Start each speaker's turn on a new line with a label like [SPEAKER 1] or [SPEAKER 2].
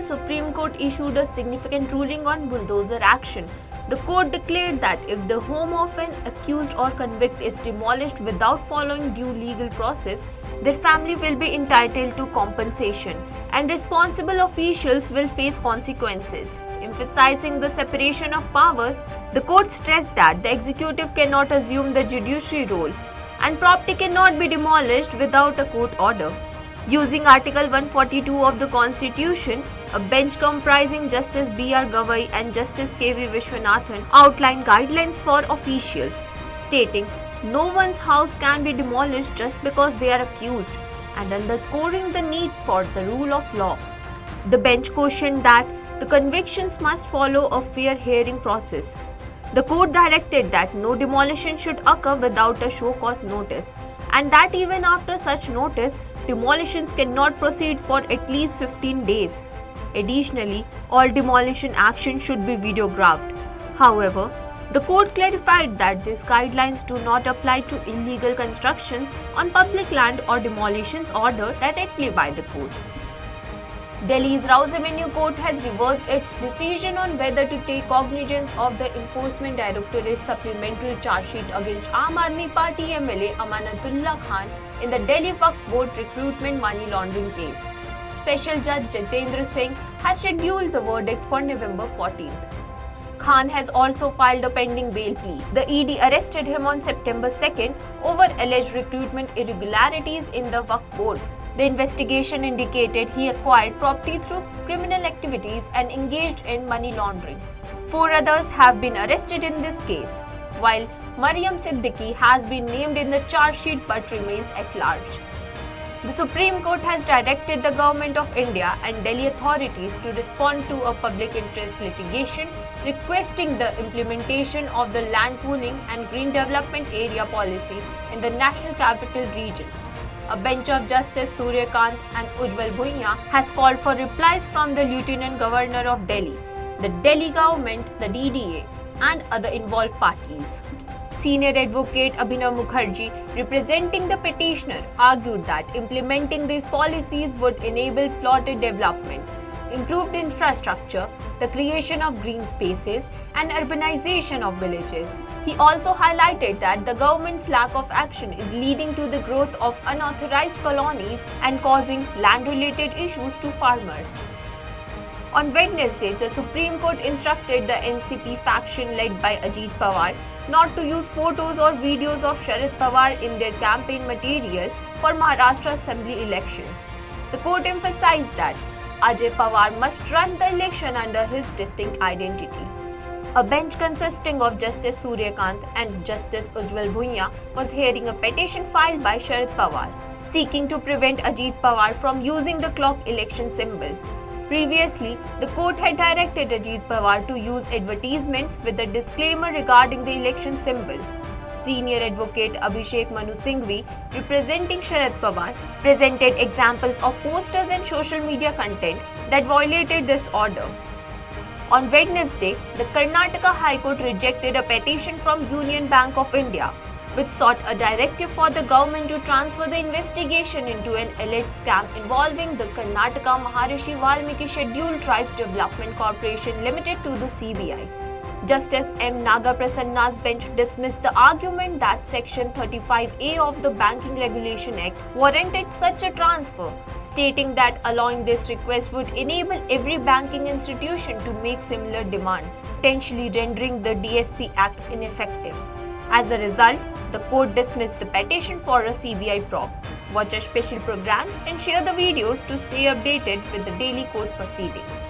[SPEAKER 1] the Supreme Court issued a significant ruling on bulldozer action. The court declared that if the home of an accused or convict is demolished without following due legal process, their family will be entitled to compensation and responsible officials will face consequences. Emphasizing the separation of powers, the court stressed that the executive cannot assume the judiciary role and property cannot be demolished without a court order. Using Article 142 of the Constitution, a bench comprising Justice B.R. Gavai and Justice K.V. Vishwanathan outlined guidelines for officials, stating no one's house can be demolished just because they are accused, and underscoring the need for the rule of law. The bench cautioned that the convictions must follow a fair hearing process. The court directed that no demolition should occur without a show cause notice, and that even after such notice, demolitions cannot proceed for at least 15 days. Additionally, all demolition action should be videographed. However, the court clarified that these guidelines do not apply to illegal constructions on public land or demolitions ordered directly by the court. Delhi's Rouse Avenue Court has reversed its decision on whether to take cognizance of the Enforcement Directorate's supplementary charge sheet against Aam Aadmi Party MLA Amanatullah Khan in the Delhi Waqf Board recruitment money laundering case. Special Judge Jitendra Singh has scheduled the verdict for November 14th. Khan has also filed a pending bail plea. The ED arrested him on September 2nd over alleged recruitment irregularities in the Waqf Board. The investigation indicated he acquired property through criminal activities and engaged in money laundering. 4 others have been arrested in this case, while Mariam Siddiqui has been named in the charge sheet but remains at large. The Supreme Court has directed the Government of India and Delhi authorities to respond to a public interest litigation requesting the implementation of the land pooling and green development area policy in the National Capital Region. A bench of Justice Suryakant and Ujjwal Bhuiyan has called for replies from the Lieutenant Governor of Delhi, the Delhi government, the DDA, and other involved parties. Senior advocate Abhinav Mukherjee, representing the petitioner, argued that implementing these policies would enable plotted development, improved infrastructure, the creation of green spaces, and urbanization of villages. He also highlighted that the government's lack of action is leading to the growth of unauthorized colonies and causing land-related issues to farmers. On Wednesday, the Supreme Court instructed the NCP faction led by Ajit Pawar not to use photos or videos of Sharad Pawar in their campaign material for Maharashtra Assembly elections. The court emphasized that Ajay Pawar must run the election under his distinct identity. A bench consisting of Justice Suryakant and Justice Ujjwal Bhuiyan was hearing a petition filed by Sharad Pawar, seeking to prevent Ajit Pawar from using the clock election symbol. Previously, the court had directed Ajit Pawar to use advertisements with a disclaimer regarding the election symbol. Senior advocate Abhishek Manu Singhvi, representing Sharad Pawar, presented examples of posters and social media content that violated this order. On Wednesday, the Karnataka High Court rejected a petition from Union Bank of India, which sought a directive for the government to transfer the investigation into an alleged scam involving the Karnataka Maharishi Valmiki Scheduled Tribes Development Corporation Limited to the CBI. Justice M. Nagaprasanna's bench dismissed the argument that Section 35A of the Banking Regulation Act warranted such a transfer, stating that allowing this request would enable every banking institution to make similar demands, potentially rendering the DSP Act ineffective. As a result, the court dismissed the petition for a CBI probe. Watch our special programs and share the videos to stay updated with the daily court proceedings.